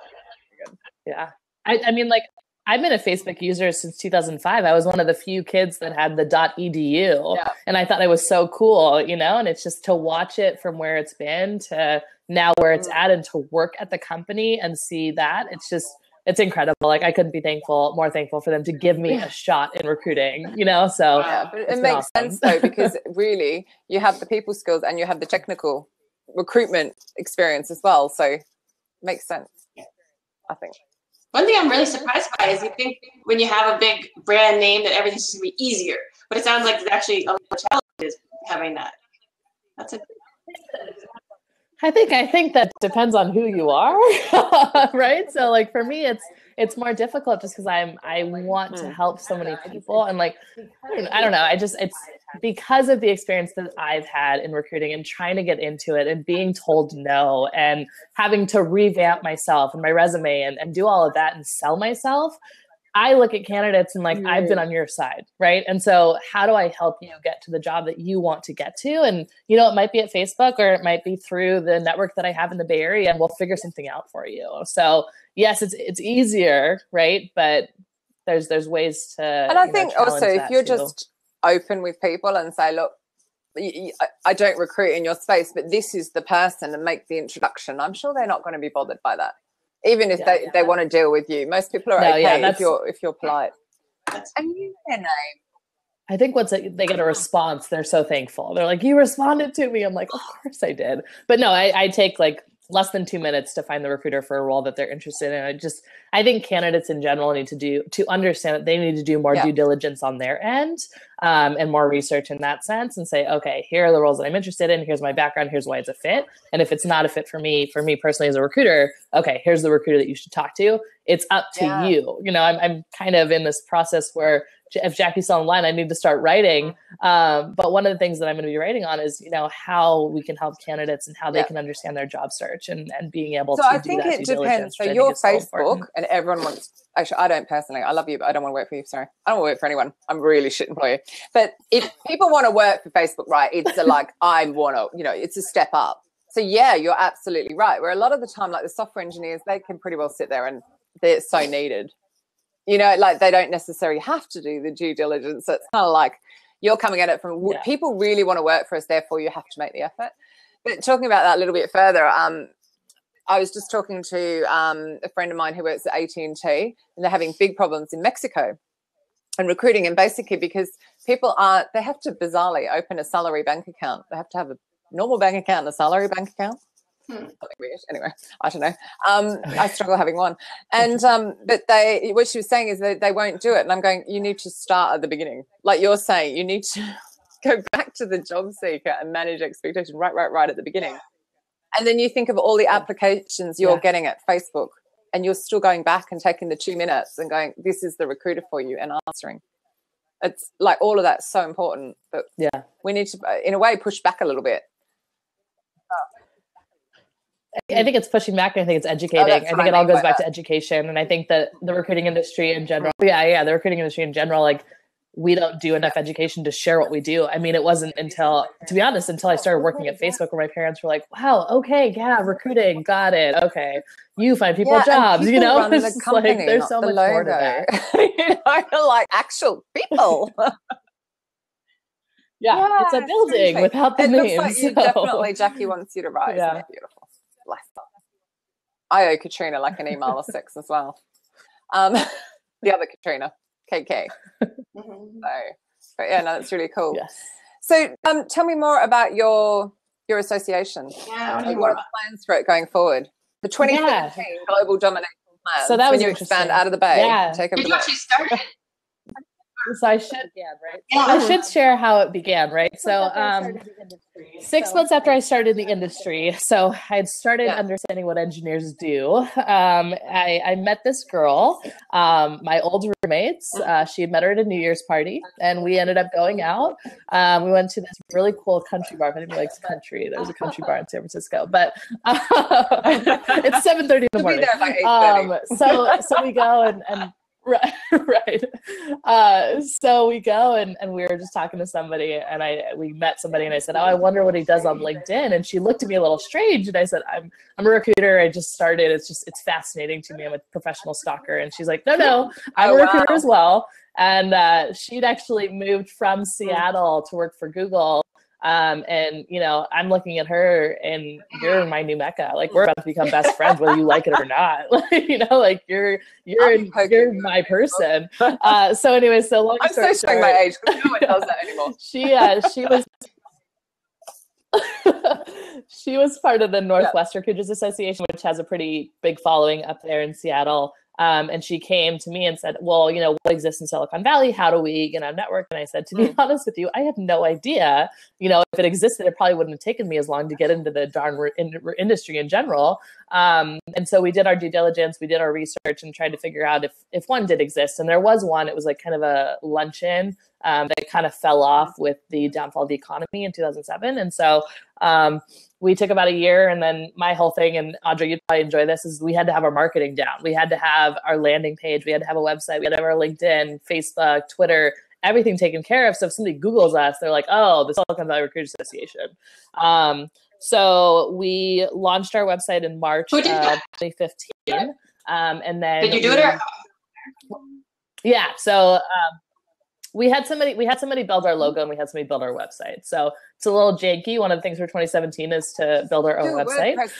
I mean, like I've been a Facebook user since 2005. I was one of the few kids that had the .edu, and I thought it was so cool, and it's just to watch it from where it's been to now where it's at, and to work at the company and see that it's incredible. Like I couldn't be more thankful for them to give me a shot in recruiting, so but it makes sense though, because really you have the people skills and you have the technical recruitment experience as well, so makes sense. I think one thing I'm really surprised by is you think when you have a big brand name that everything's going to be easier, but it sounds like there's actually a lot of challenges having that. I think that depends on who you are, right? So like for me, it's more difficult just because I want to help so many people, and like I don't know, it's because of the experience that I've had in recruiting and trying to get into it and being told no and having to revamp myself and my resume and do all of that and sell myself. I look at candidates and like, I've been on your side, right? And so how do I help you get to the job that you want to get to? And, it might be at Facebook or it might be through the network that I have in the Bay Area, and we'll figure something out for you. So yes, it's easier, right? But there's ways to. And I think also if you're just open with people and say, look, I don't recruit in your space, but this is the person, and make the introduction, I'm sure they're not going to be bothered by that. Even if they want to deal with you. Most people are okay if you're polite. And use their name. I think once they get a response, they're so thankful. They're like, you responded to me. I'm like, of course I did. But no, I take like less than 2 minutes to find the recruiter for a role that they're interested in. I think candidates in general need to understand that they need to do more due diligence on their end, and more research in that sense, and say, okay, here are the roles that I'm interested in. Here's my background. Here's why it's a fit. And if it's not a fit for me personally as a recruiter, okay, here's the recruiter that you should talk to. It's up to you. You know, I'm kind of in this process where if Jackie's still online, I need to start writing. But one of the things that I'm going to be writing on is, you know, how we can help candidates and how they can understand their job search and being able to do that. So I think it depends. So your Facebook, and everyone wants, actually, I don't personally, I love you, but I don't want to work for you. Sorry. I don't want to work for anyone. I'm really shit employee. But if people want to work for Facebook, right, it's like, I want to, you know, it's a step up. So yeah, you're absolutely right. Where a lot of the time, like the software engineers, they can pretty well sit there and they're so needed. You know, like they don't necessarily have to do the due diligence. So it's kind of like you're coming at it from people really want to work for us, therefore you have to make the effort. But talking about that a little bit further, I was just talking to a friend of mine who works at AT&T, and they're having big problems in Mexico and recruiting. And basically because people they have to bizarrely open a salary bank account. They have to have a normal bank account and a salary bank account. Something weird. Anyway, I don't know. I struggle having one. And but what she was saying is that they won't do it. And I'm going, you need to start at the beginning. Like you're saying, you need to go back to the job seeker and manage expectation right at the beginning. And then you think of all the applications you're getting at Facebook, and you're still going back and taking the 2 minutes and going, this is the recruiter for you, and answering. It's like all of that's so important. But we need to, in a way, push back a little bit. I think it's pushing back. I think it's educating. I think it all goes back to education. And I think that the recruiting industry in general, the recruiting industry in general, like we don't do enough education to share what we do. I mean, it wasn't until, to be honest, until I started working at Facebook where my parents were like, wow, okay, yeah, recruiting, got it. Okay. You find people jobs, people, you know, it's company, like, there's so much more to that. You know, like actual people. It's a building without the names. Looks like you definitely, Jackie wants you to rise. Yeah. Beautiful. Bless her. I owe Katrina like an email or 6 as well. The other Katrina, KK. So, but yeah, no, that's really cool. Yes. So tell me more about your association. Yeah, what are the plans for it going forward? The 2017 Global Domination Plan. So that was when you expand out of the Bay. Yeah. Did you actually start it? So I should, I should share how it began, right? So 6 months after I started in the industry, so I had started understanding what engineers do. I met this girl, my old roommates. She had met her at a New Year's party, and we ended up going out. We went to this really cool country bar. If anybody likes country, there's a country bar in San Francisco, but it's 7:30 in the morning. So we go and Right. So we go and we were just talking to somebody, and we met somebody, and I said, oh, I wonder what he does on LinkedIn. And she looked at me a little strange, and I said, I'm a recruiter. I just started. It's fascinating to me. I'm a professional stalker. And she's like, no, I'm a recruiter as well. And she'd actually moved from Seattle to work for Google. And you know, I'm looking at her, and you're my new Mecca. Like, we're about to become best friends, whether you like it or not. Like, you know, like you're my person. So anyway, so long story short, showing my age because no one does that anymore. She was part of the Northwest Recruiters Association, which has a pretty big following up there in Seattle. And she came to me and said, well, you know, what exists in Silicon Valley? How do we, you know, network? And I said, to be honest with you, I have no idea. You know, if it existed, it probably wouldn't have taken me as long to get into the darn industry in general. And so we did our due diligence, we did our research, and tried to figure out if one did exist. And there was one. It was like kind of a luncheon that kind of fell off with the downfall of the economy in 2007. And so we took about a year, and then my whole thing, and Audrey, you'd probably enjoy this, is we had to have our marketing down. We had to have our landing page. We had to have a website. We had to have our LinkedIn, Facebook, Twitter, everything taken care of. So if somebody Googles us, they're like, oh, the Silicon Valley Recruiters Association. So we launched our website in March of 2015. And then did you do it? Yeah. So we had somebody build our logo, and we had somebody build our website. So it's a little janky. One of the things for 2017 is to build our own website. That's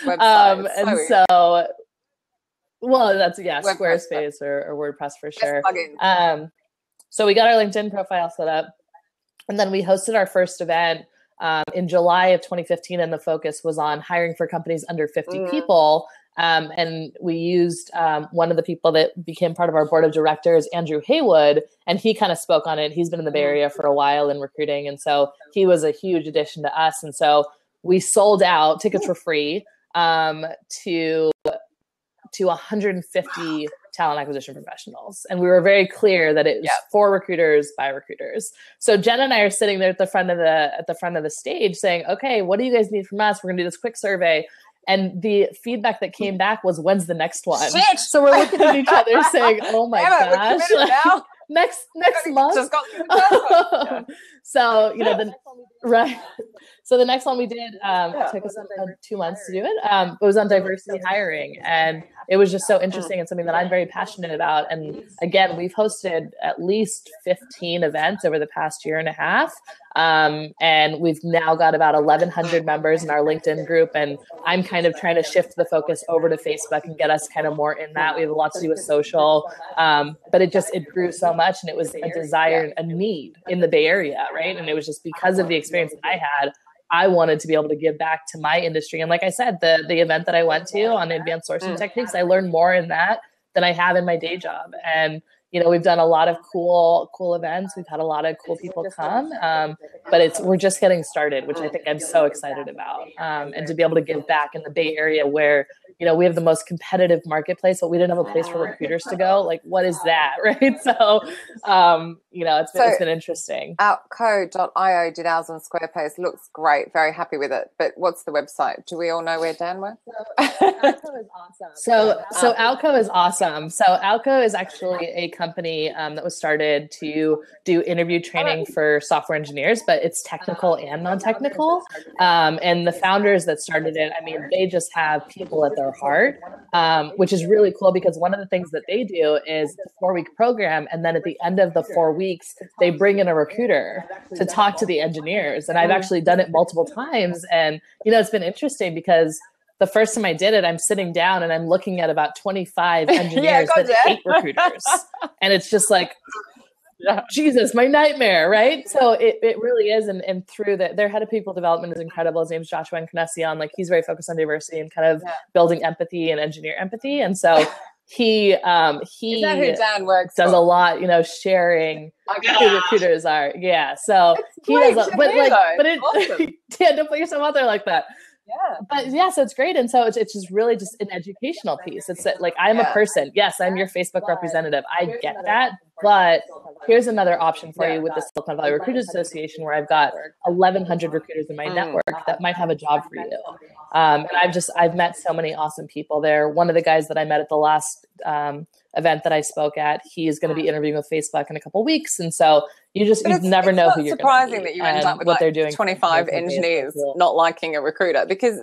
Squarespace or WordPress for sure. So we got our LinkedIn profile set up. And then we hosted our first event in July of 2015, and the focus was on hiring for companies under 50 people. And we used one of the people that became part of our board of directors, Andrew Haywood, and he kind of spoke on it. He's been in the Bay Area for a while in recruiting. And so he was a huge addition to us. And so we sold out, tickets were free, to 150 talent acquisition professionals. And we were very clear that it was for recruiters by recruiters. So Jen and I are sitting there at the front of the stage saying, okay, what do you guys need from us? We're gonna do this quick survey. And the feedback that came back was, when's the next one? Shit! So we're looking at each other saying, oh my gosh. Next month. Just got through the first one. So, right. So the next one we did, it took us 2 months to do it. It was on diversity hiring. And it was just so interesting and something that I'm very passionate about. And again, we've hosted at least 15 events over the past year and a half. And we've now got about 1,100 members in our LinkedIn group. And I'm kind of trying to shift the focus over to Facebook and get us kind of more in that. We have a lot to do with social, but it grew so much, and it was a desire, a need in the Bay Area, right? And it was just because of the experience that I had, I wanted to be able to give back to my industry. And like I said, the event that I went to on advanced sourcing techniques, I learned more in that than I have in my day job. And we've done a lot of cool events. We've had a lot of cool people come, but we're just getting started, which I think I'm so excited about. And to be able to give back in the Bay Area where, we have the most competitive marketplace, but we didn't have a place for recruiters to go. Like, what is that, right? So, it's been interesting. Outco.io did ours on Squarespace. Looks great. Very happy with it. But what's the website? Do we all know where Dan works? Outco is awesome. So Outco is awesome. So Outco is actually a company that was started to do interview training for software engineers, but it's technical and non-technical. And the founders that started it, they just have people at their heart, which is really cool, because one of the things that they do is a 4-week program. And then at the end of the 4 weeks, they bring in a recruiter to talk to the engineers. And I've actually done it multiple times. And, it's been interesting because the first time I did it, I'm sitting down and I'm looking at about 25 engineers that hate recruiters. And it's just like, Jesus, my nightmare, right? So it really is. And through their head of people development is incredible. His name's Joshua Encarnacion. Like, he's very focused on diversity and kind of building empathy and engineer empathy. And so he is that who Dan works does for? A lot, sharing who recruiters are. Yeah. So he does, but awesome. Don't put yourself out there like that. Yeah. But so it's great. And so it's just really just an educational piece. It's like, I'm a person. Yes, I'm your Facebook representative. I get that. But here's another option for you with the Silicon Valley Recruiters Association, where I've got 1,100 recruiters in my network that might have a job for you. And I've met so many awesome people there. One of the guys that I met at the last event that I spoke at, he is going to be interviewing with Facebook in a couple of weeks. And so you never know who you're going to meet. It's surprising that you end up with they're doing 25 engineers not liking a recruiter, because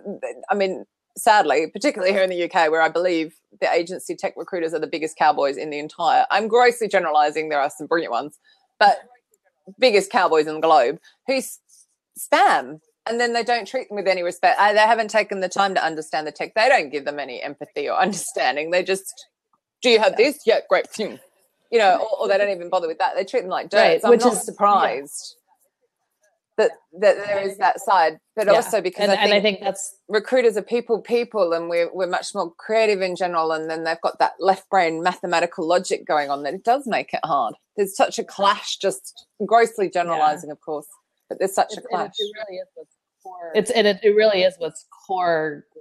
sadly, particularly here in the UK, where I believe the agency tech recruiters are the biggest cowboys in the entire, I'm grossly generalizing, there are some brilliant ones, but biggest cowboys in the globe who spam, and then they don't treat them with any respect. They haven't taken the time to understand the tech. They don't give them any empathy or understanding. They just, do you have this? Yeah, great. Or they don't even bother with that. They treat them like dirt. Right. So I'm not surprised that there is that side, but also because I think that's recruiters are people, and we're much more creative in general, and then they've got that left brain mathematical logic going on that it does make it hard. There's such a clash, just grossly generalizing, of course, but there's such a clash. It really is what's core. It really is what's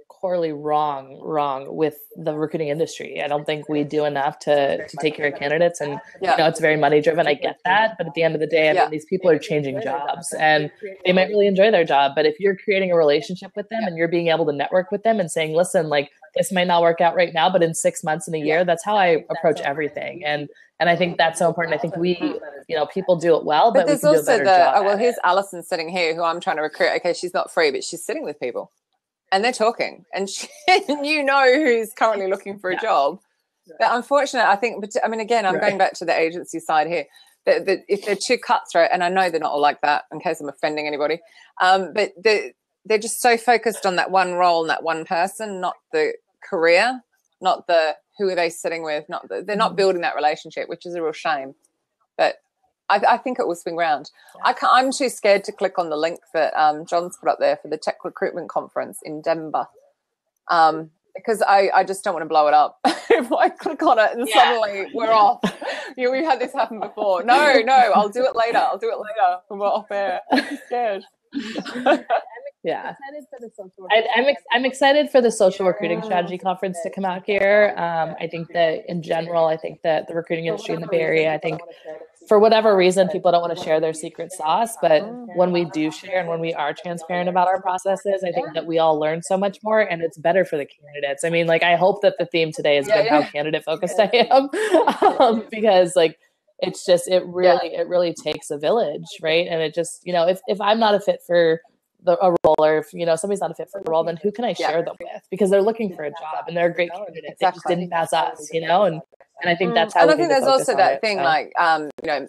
corely wrong with the recruiting industry. I don't think we do enough to take care of candidates, and it's very money driven. I get that, but at the end of the day, these people are changing jobs, and they might really enjoy their job. But if you're creating a relationship with them and you're being able to network with them and saying, listen, like, this might not work out right now, but in 6 months, in a year, that's how I approach everything. And I think that's so important. I think we, people do it well, but there's also here's Alison sitting here, who I'm trying to recruit. Okay, she's not free, but she's sitting with people. And they're talking, and who's currently looking for a job. But unfortunately, I think, again, I'm going back to the agency side here, that if they're too cutthroat, and I know they're not all like that, in case I'm offending anybody, but they're just so focused on that one role and that one person, not the career, not the who are they sitting with, they're not building that relationship, which is a real shame. But I think it will swing round. I'm too scared to click on the link that John's put up there for the Tech Recruitment Conference in Denver. Because I just don't want to blow it up. If I click on it and suddenly we're off. We've had this happen before. No, I'll do it later. When we're off air. I'm scared. Yeah, I'm excited for the social recruiting strategy conference to come out here. I think that in general, I think that the recruiting industry in the Bay Area, I think for whatever reason, people don't want to share their secret sauce. But when we do share and when we are transparent about our processes, I think that we all learn so much more, and it's better for the candidates. I mean, like, I hope that the theme today has been how candidate focused I am, because like, it's just, it really takes a village, right? And it just, if I'm not a fit for a role, or if somebody's not a fit for a role, then who can I share them with? Because they're looking for a job and they're a great candidate. Exactly. They just didn't pass us, and I think that's how. And I think there's also that thing, like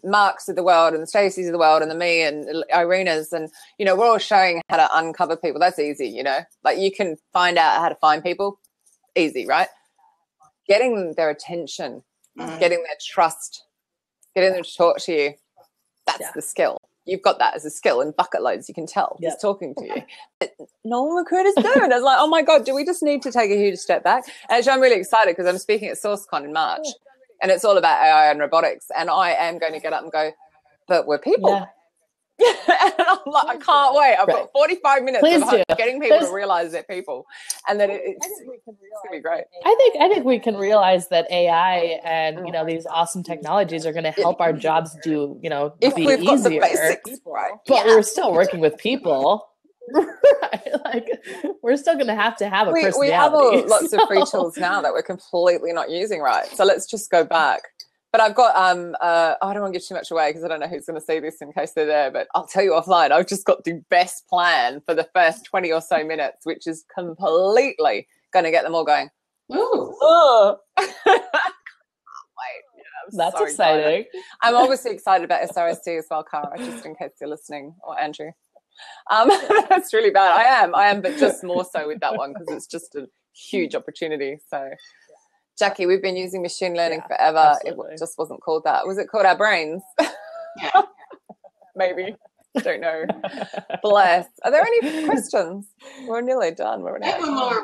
Marks of the world and the Stacey's of the world and the me and Irina's, and we're all showing how to uncover people. That's easy, like you can find out how to find people, easy, right? Getting their attention, getting their trust, getting them to talk to you, that's the skill. You've got that as a skill in bucket loads. You can tell just talking to you. But no recruiters do. And it's like, oh my God, do we just need to take a huge step back? Actually, I'm really excited because I'm speaking at SourceCon in March, and it's all about AI and robotics. And I am going to get up and go, but we're people. Yeah. And I'm like, I can't wait. I've got 45 minutes of getting people to realize they're people, and that it's going to be great. I think we can realize that AI and these awesome technologies are going to help our jobs do if be we've easier. Got the basics, right? But we're still working with people. Right? Like, we're still going to have a personality. We have lots of free tools now that we're completely not using, right? So let's just go back. But I've got, I don't want to give too much away because I don't know who's going to see this in case they're there, but I'll tell you offline, I've just got the best plan for the first 20 or so minutes, which is completely going to get them all going, ooh. Oh. Wait. That's so exciting. Excited. I'm obviously excited about SRSD as well, Cara, just in case you're listening, or Andrew. That's really bad. I am, but just more so with that one because it's just a huge opportunity. So Jackie, we've been using machine learning forever. Absolutely. It just wasn't called that. Was it called our brains? Yeah. Maybe. Don't know. Bless. Are there any questions? We're nearly done. We're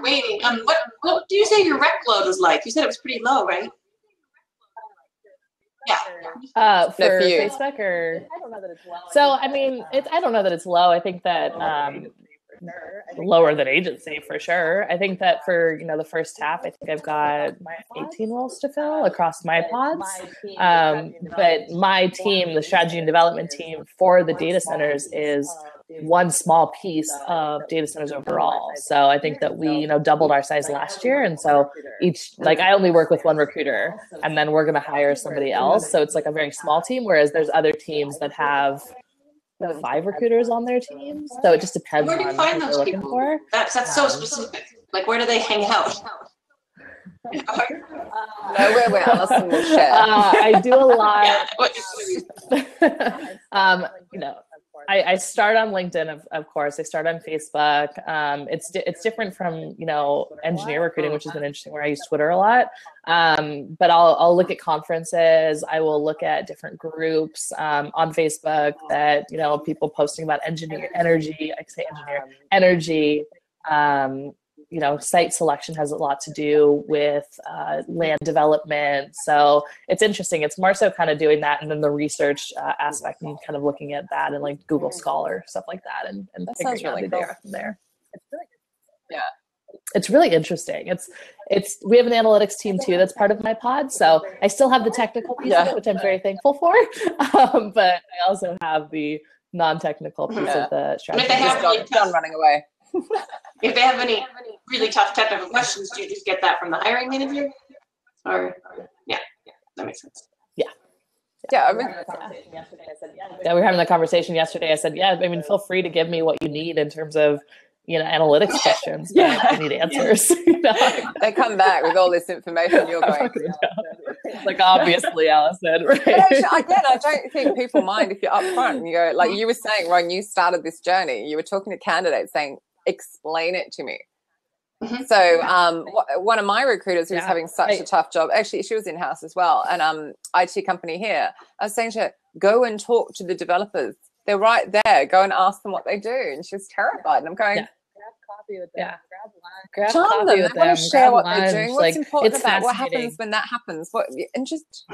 waiting. What do you say your rec load was like? You said it was pretty low, right? Yeah. For Facebook, or I don't know that it's low. So I mean, I don't know that it's low. I think that lower than agency for sure. I think that for the first half, I think I've got 18 roles to fill across my pods. But my team, the strategy and development team for the data centers, is one small piece of data centers overall. So I think that we doubled our size last year, and so I only work with one recruiter, and then we're going to hire somebody else. So it's like a very small team, whereas there's other teams that have 5 recruiters on their teams. So it just depends. Where do you find those people? That's so specific. Like, where do they hang out? Nowhere where Alison will share. I do a lot. I start on LinkedIn, of course. I start on Facebook. It's different from engineer recruiting, which has been interesting, where I use Twitter a lot. But I'll look at conferences. I will look at different groups on Facebook that people posting about energy. Site selection has a lot to do with land development. So it's interesting. It's more so kind of doing that, and then the research aspect, and kind of looking at that and like Google Scholar, stuff like that, and that sounds really cool. From there. It's really good. Yeah. It's really interesting. We have an analytics team too that's part of my pod. So I still have the technical piece of it, which I'm very thankful for. But I also have the non-technical piece of the strategy. But if they have done running away. If they have any really tough technical questions, do you just get that from the hiring manager? Or that makes sense. Yeah, we were having the conversation yesterday. I said, feel free to give me what you need in terms of analytics questions. I need answers. They come back with all this information. You're going, like, obviously, Alison. Right? But actually, again, I don't think people mind if you're upfront and you go, like you were saying when you started this journey, you were talking to candidates saying, explain it to me. So one of my recruiters who was having such a tough job, actually she was in-house as well, and IT company here, I was saying to her, go and talk to the developers. They're right there. Go and ask them what they do. And she was terrified. And I'm going, grab coffee with them, grab coffee them. with They want them, to share grab what lunch. they're doing. What's important it's about what happens when that happens? And just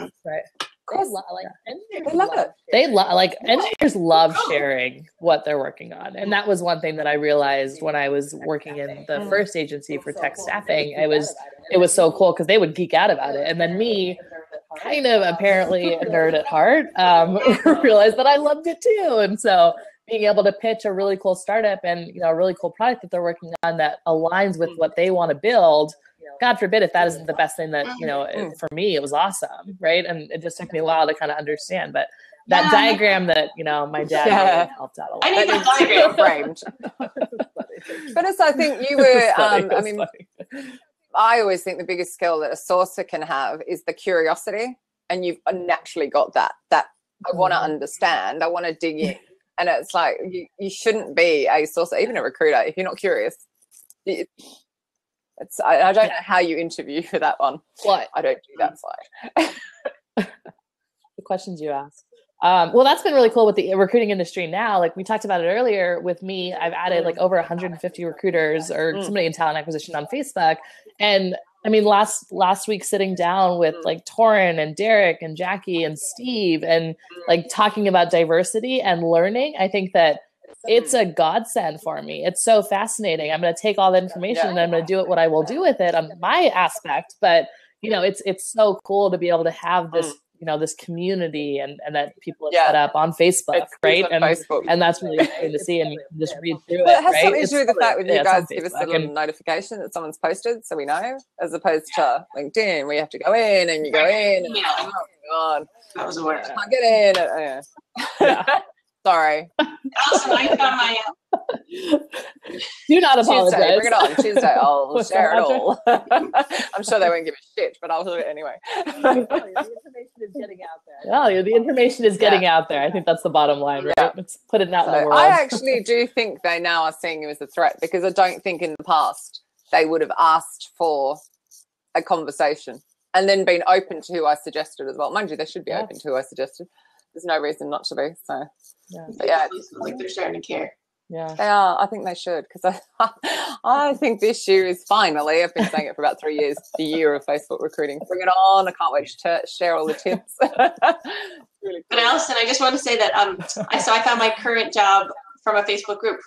they love it. Engineers love sharing what they're working on. And that was one thing that I realized when I was working in the first agency for tech staffing. It was so cool because they would geek out about it. And then me, kind of apparently a nerd at heart, realized that I loved it too. And so being able to pitch a really cool startup and, you know, a really cool product that they're working on that aligns with what they want to build, God forbid if that isn't the best thing that, you know, for me, it was awesome. Right. And it just took me a while to kind of understand, but that diagram that, you know, my dad really helped out a lot. I need that diagram framed. But as I think you were, I mean, I always think the biggest skill that a sourcer can have is the curiosity, and you've naturally got that I want to understand, I want to dig in. And it's like, you shouldn't be a sourcer, even a recruiter, if you're not curious. I don't know how you interview for that one. What? I don't do that side. The questions you ask. Well, that's been really cool with the recruiting industry now. Like we talked about it earlier with me, I've added like over 150 recruiters or somebody in talent acquisition on Facebook. And I mean, last week sitting down with like Torrin and Derek and Jackie and Steve and like talking about diversity and learning, I think that it's a godsend for me. It's so fascinating. I'm going to take all the information and I'm going to do it what I will do with it on my aspect. But, you know, it's so cool to be able to have this, you know, this community and that people have set up on Facebook, right? And that's really exciting to see, and you can just read through it. It has right? something to do with the fact that you guys give us a little and notification that someone's posted, so we know, as opposed to LinkedIn, where you have to go in and you go in. And, oh my God, that was a word. Can't get in. Sorry. Also, I found my. Do not apologize. Tuesday, bring it on. Tuesday, I'll share it all. I'm sure they won't give a shit, but I'll do it anyway. The information is getting out there. Oh, the information is getting out there. I think that's the bottom line, right? Let's put it out in the world. I actually do think they now are seeing you as a threat, because I don't think in the past they would have asked for a conversation and then been open to who I suggested as well. Mind you, they should be open to who I suggested. There's no reason not to be. So, like they're starting to care. Yeah, they are. I think they should, because I think this year is finally, I've been saying it for about 3 years, the year of Facebook recruiting. Bring it on. I can't wait to share all the tips. Really cool. But Allison, I just want to say that I found my current job from a Facebook group.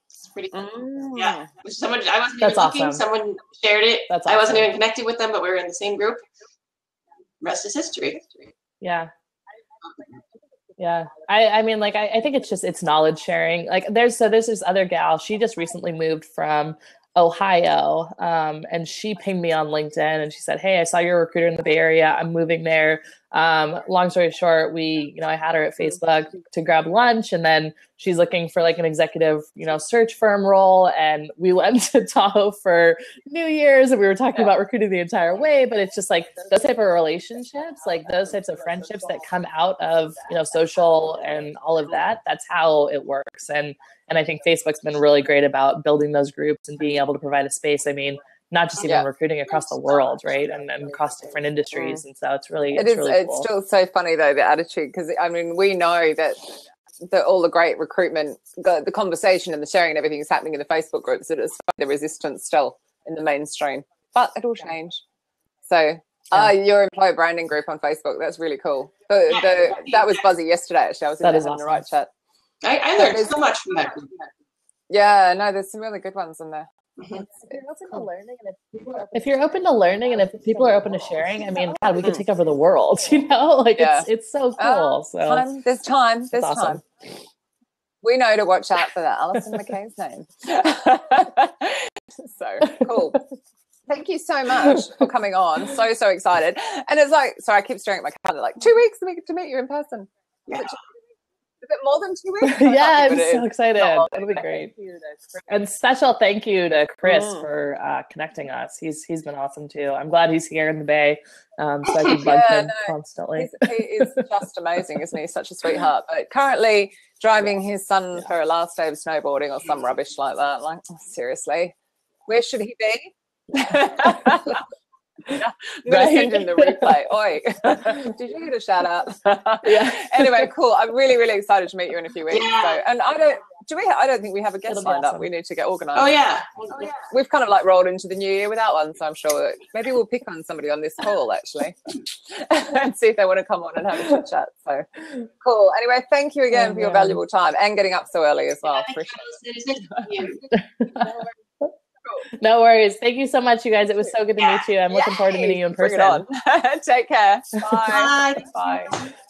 It's pretty cool. Yeah. Someone, I wasn't even looking. Awesome. Someone shared it. That's awesome. I wasn't even connected with them, but we were in the same group. Rest is history. Yeah. Yeah. I mean, like, I think it's knowledge sharing. Like there's this other gal, she just recently moved from Ohio. And she pinged me on LinkedIn and she said, "Hey, I saw you're a recruiter in the Bay Area. I'm moving there." Long story short, I had her at Facebook to grab lunch, and then she's looking for like an executive, search firm role. And we went to Tahoe for New Year's and we were talking about recruiting the entire way. But it's just like those type of relationships, like those types of friendships that come out of, social and all of that. That's how it works. And I think Facebook's been really great about building those groups and being able to provide a space. I mean, not just even recruiting across the world, right? And across different industries. And so it's really cool. It's still so funny though, the attitude, because I mean, we know that all the great recruitment, the conversation and the sharing and everything is happening in the Facebook groups. That it's the resistance still in the mainstream, but it'll change. So your employer branding group on Facebook, that's really cool. That was buzzy yesterday, actually. I was in the right chat. I learned so much from that group. Yeah, no, there's some really good ones in there. If you're open to learning and if people are open to sharing, I mean, God, we could take over the world, it's so cool. There's time. Awesome. We know to watch out for that Alison McKay's name. So cool. Thank you so much for coming on. So excited. And it's like, sorry, I keep staring at my calendar, like 2 weeks to meet you in person. Is it more than 2 weeks? Yeah, I'm so excited. It'll be great. And special thank you to Chris for connecting us. He's been awesome too. I'm glad he's here in the Bay, so I can bug him constantly. He is just amazing, isn't he? Such a sweetheart. But currently driving his son for a last day of snowboarding or some rubbish like that. Like, seriously. Where should he be? Yeah, I'm going to send him the replay. Oi, did you get a shout out? Yeah. Anyway, cool. I'm really, really excited to meet you in a few weeks. Yeah. So, and I don't think we have a guest It'll be lined up. awesome. We need to get organized. Oh yeah. We've kind of like rolled into the new year without one, so I'm sure maybe we'll pick on somebody on this call actually and see if they want to come on and have a chit chat. So cool. Anyway, thank you again for your valuable time and getting up so early as well. No worries. Thank you so much, you guys. It was so good to meet you. I'm looking forward to meeting you in person. Bring it on. Take care. Bye. Bye.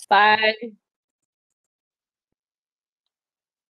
Bye.